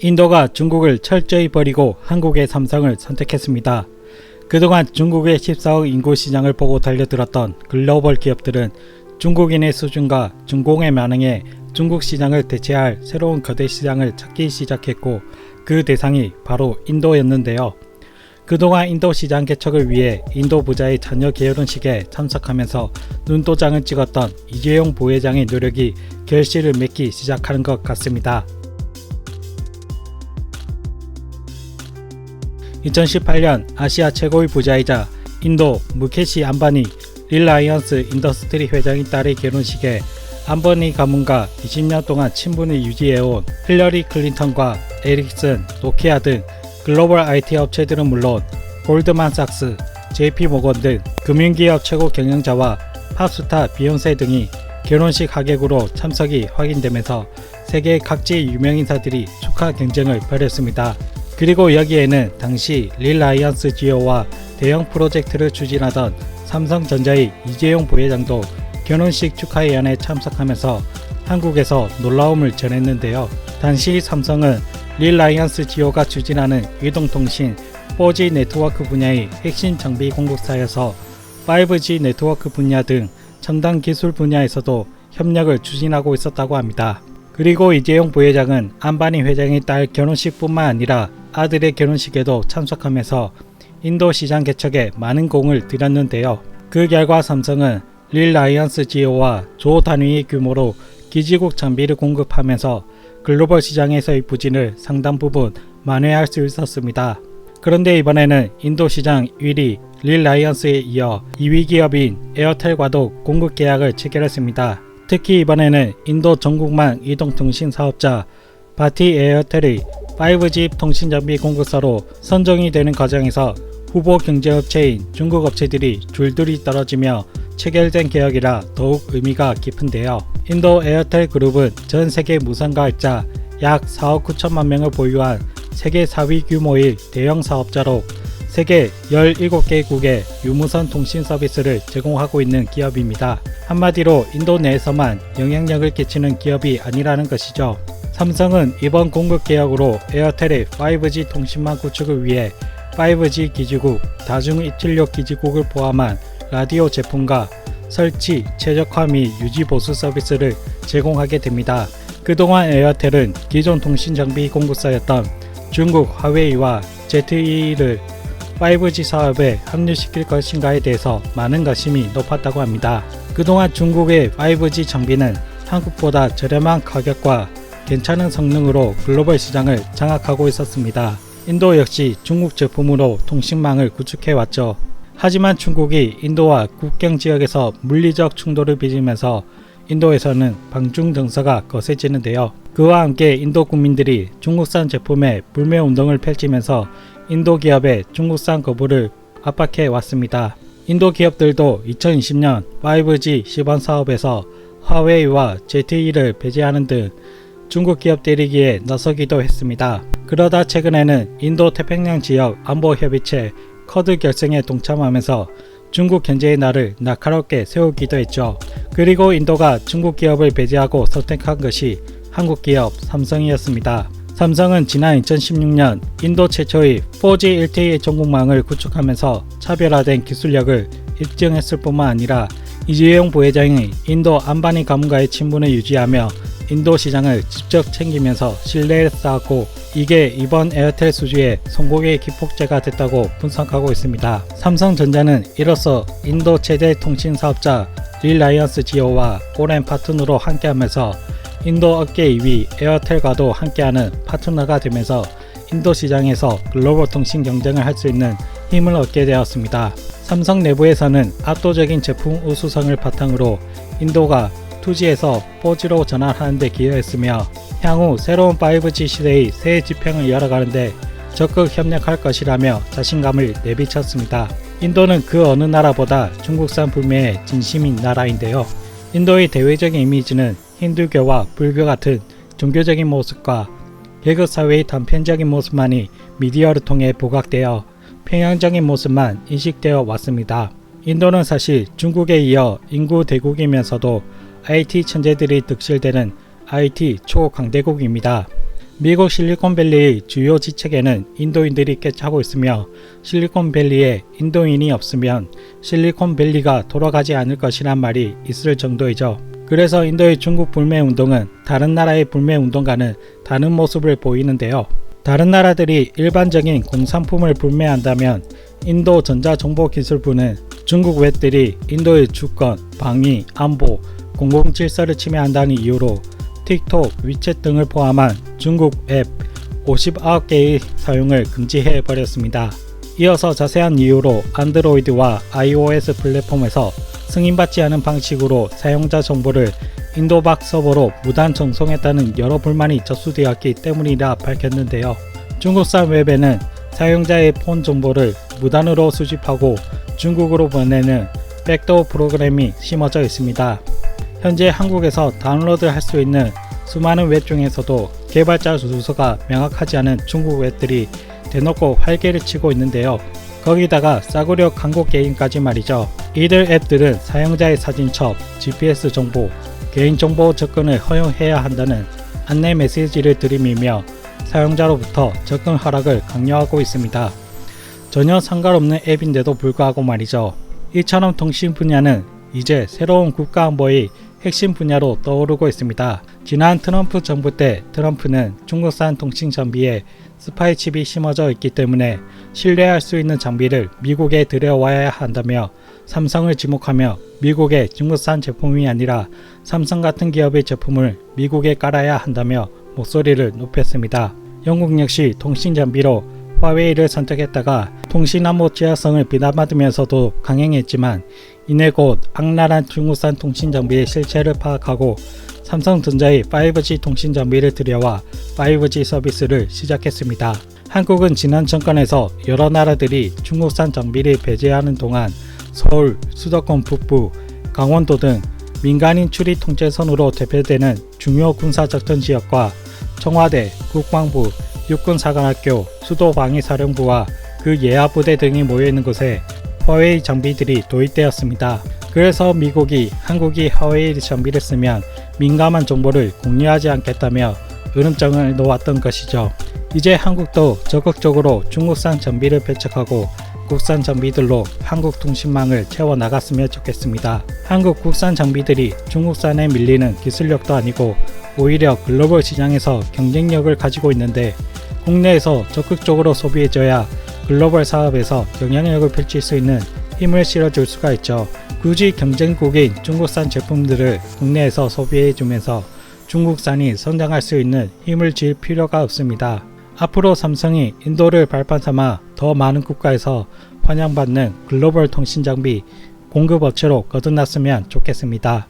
인도가 중국을 철저히 버리고 한국의 삼성을 선택했습니다. 그동안 중국의 14억 인구 시장을 보고 달려들었던 글로벌 기업들은 중국인의 수준과 중공의 만행에 중국 시장을 대체할 새로운 거대 시장을 찾기 시작했고, 그 대상이 바로 인도였는데요. 그동안 인도 시장 개척을 위해 인도 부자의 자녀 결혼식에 참석하면서 눈도장을 찍었던 이재용 부회장의 노력이 결실을 맺기 시작하는 것 같습니다. 2018년 아시아 최고의 부자이자 인도 무케시 암바니 릴라이언스 인더스트리 회장의 딸의 결혼식에 암바니 가문과 20년 동안 친분을 유지해온 힐러리 클린턴과 에릭슨, 노키아 등 글로벌 IT 업체들은 물론 골드만삭스, JP모건 등 금융기업 최고 경영자와 팝스타 비욘세 등이 결혼식 하객으로 참석이 확인되면서 세계 각지의 유명인사들이 축하 경쟁을 벌였습니다. 그리고 여기에는 당시 릴라이언스 지오와 대형 프로젝트를 추진하던 삼성전자의 이재용 부회장도 결혼식 축하회연에 참석하면서 한국에서 놀라움을 전했는데요. 당시 삼성은 릴라이언스 지오가 추진하는 이동통신 4G 네트워크 분야의 핵심 장비 공급사여서 5G 네트워크 분야 등 첨단 기술 분야에서도 협력을 추진하고 있었다고 합니다. 그리고 이재용 부회장은 암바니 회장의 딸 결혼식뿐만 아니라 아들의 결혼식에도 참석하면서 인도 시장 개척에 많은 공을 들였는데요. 그 결과 삼성은 릴라이언스 지오와 조 단위의 규모로 기지국 장비를 공급하면서 글로벌 시장에서의 부진을 상당 부분 만회할 수 있었습니다. 그런데 이번에는 인도 시장 1위 릴라이언스에 이어 2위 기업인 에어텔과도 공급 계약을 체결했습니다. 특히 이번에는 인도 전국망 이동통신 사업자 바티 에어텔의 5G 통신장비 공급사로 선정이 되는 과정에서 후보 경쟁업체인 중국 업체들이 줄줄이 떨어지며 체결된 계약이라 더욱 의미가 깊은데요. 인도 에어텔 그룹은 전 세계 무선 가입자 약 4억 9천만 명을 보유한 세계 4위 규모의 대형 사업자로 세계 17개국의 유무선 통신 서비스를 제공하고 있는 기업입니다. 한마디로 인도 내에서만 영향력을 끼치는 기업이 아니라는 것이죠. 삼성은 이번 공급 계약으로 에어텔의 5G 통신망 구축을 위해 5G 기지국, 다중입출력 기지국을 포함한 라디오 제품과 설치, 최적화 및 유지 보수 서비스를 제공하게 됩니다. 그동안 에어텔은 기존 통신 장비 공급사였던 중국 화웨이와 ZTE를 5G 사업에 합류시킬 것인가에 대해서 많은 관심이 높았다고 합니다. 그동안 중국의 5G 장비는 한국보다 저렴한 가격과 괜찮은 성능으로 글로벌 시장을 장악하고 있었습니다. 인도 역시 중국 제품으로 통신망을 구축해왔죠. 하지만 중국이 인도와 국경 지역에서 물리적 충돌을 빚으면서 인도에서는 방중 정서가 거세지는데요. 그와 함께 인도 국민들이 중국산 제품에 불매 운동을 펼치면서 인도 기업의 중국산 거부를 압박해 왔습니다. 인도 기업들도 2020년 5G 시범 사업에서 화웨이와 ZTE를 배제하는 등 중국 기업 때리기에 나서기도 했습니다. 그러다 최근에는 인도 태평양 지역 안보협의체 쿼드 결성에 동참하면서 중국 견제의 날을 날카롭게 세우기도 했죠. 그리고 인도가 중국 기업을 배제하고 선택한 것이 한국 기업 삼성이었습니다. 삼성은 지난 2016년 인도 최초의 4G LTE 전국망을 구축하면서 차별화된 기술력을 입증했을 뿐만 아니라 이재용 부회장이 인도 암바니 가문과의 친분을 유지하며 인도 시장을 직접 챙기면서 신뢰를 쌓았고, 이게 이번 에어텔 수주의 성공의 기폭제가 됐다고 분석하고 있습니다. 삼성전자는 이로써 인도 최대 통신 사업자 릴라이언스 지오와 오랜 파트너로 함께하면서 인도 업계 2위 에어텔과도 함께하는 파트너가 되면서 인도 시장에서 글로벌 통신 경쟁을 할 수 있는 힘을 얻게 되었습니다. 삼성 내부에서는 압도적인 제품 우수성을 바탕으로 인도가 2G에서 4G로 전환하는 데 기여했으며 향후 새로운 5G 시대의 새 지평을 열어가는데 적극 협력할 것이라며 자신감을 내비쳤습니다. 인도는 그 어느 나라보다 중국산 불매에 진심인 나라인데요. 인도의 대외적인 이미지는 힌두교와 불교 같은 종교적인 모습과 계급 사회의 단편적인 모습만이 미디어를 통해 부각되어 평양적인 모습만 인식되어 왔습니다. 인도는 사실 중국에 이어 인구 대국이면서도 IT 천재들이 득실되는 IT 초강대국입니다. 미국 실리콘밸리의 주요 지책에는 인도인들이 꿰차고 있으며 실리콘밸리에 인도인이 없으면 실리콘밸리가 돌아가지 않을 것이란 말이 있을 정도이죠. 그래서 인도의 중국 불매운동은 다른 나라의 불매운동과는 다른 모습을 보이는데요. 다른 나라들이 일반적인 공산품을 불매한다면 인도 전자정보기술부는 중국 웹들이 인도의 주권, 방위, 안보, 공공질서를 침해한다는 이유로 틱톡, 위챗 등을 포함한 중국 앱 59개의 사용을 금지해버렸습니다. 이어서 자세한 이유로 안드로이드와 iOS 플랫폼에서 승인받지 않은 방식으로 사용자 정보를 인도 밖 서버로 무단 전송했다는 여러 불만이 접수되었기 때문이라 밝혔는데요. 중국산 웹에는 사용자의 폰 정보를 무단으로 수집하고 중국으로 보내는 백도어 프로그램이 심어져 있습니다. 현재 한국에서 다운로드할 수 있는 수많은 웹 중에서도 개발자 주소가 명확하지 않은 중국 웹들이 대놓고 활개를 치고 있는데요. 거기다가 싸구려 광고 게임까지 말이죠. 이들 앱들은 사용자의 사진첩, GPS 정보, 개인정보 접근을 허용해야 한다는 안내 메시지를 들이밀며 사용자로부터 접근 허락을 강요하고 있습니다. 전혀 상관없는 앱인데도 불구하고 말이죠. 이처럼 통신 분야는 이제 새로운 국가안보의 핵심 분야로 떠오르고 있습니다. 지난 트럼프 정부 때 트럼프는 중국산 통신 장비에 스파이 칩이 심어져 있기 때문에 신뢰할 수 있는 장비를 미국에 들여와야 한다며 삼성을 지목하며 미국의 중국산 제품이 아니라 삼성 같은 기업의 제품을 미국에 깔아야 한다며 목소리를 높였습니다. 영국 역시 통신 장비로 화웨이를 선택했다가 통신안보 취약성을 비난받으면서도 강행했지만 이내 곧 악랄한 중국산 통신 장비의 실체를 파악하고 삼성전자의 5G 통신 장비를 들여와 5G 서비스를 시작했습니다. 한국은 지난 정권에서 여러 나라들이 중국산 장비를 배제하는 동안 서울, 수도권 북부, 강원도 등 민간인 출입 통제선으로 대표되는 중요 군사작전 지역과 청와대, 국방부, 육군사관학교, 수도방위사령부와 그 예하부대 등이 모여있는 곳에 화웨이 장비들이 도입되었습니다. 그래서 미국이 한국이 화웨이 장비를 쓰면 민감한 정보를 공유하지 않겠다며 으름장을 놓았던 것이죠. 이제 한국도 적극적으로 중국산 장비를 배척하고 국산 장비들로 한국 통신망을 채워나갔으면 좋겠습니다. 한국 국산 장비들이 중국산에 밀리는 기술력도 아니고 오히려 글로벌 시장에서 경쟁력을 가지고 있는데 국내에서 적극적으로 소비해줘야 글로벌 사업에서 영향력을 펼칠 수 있는 힘을 실어줄 수가 있죠. 굳이 경쟁국인 중국산 제품들을 국내에서 소비해주면서 중국산이 성장할 수 있는 힘을 줄 필요가 없습니다. 앞으로 삼성이 인도를 발판 삼아 더 많은 국가에서 환영받는 글로벌 통신 장비 공급 업체로 거듭났으면 좋겠습니다.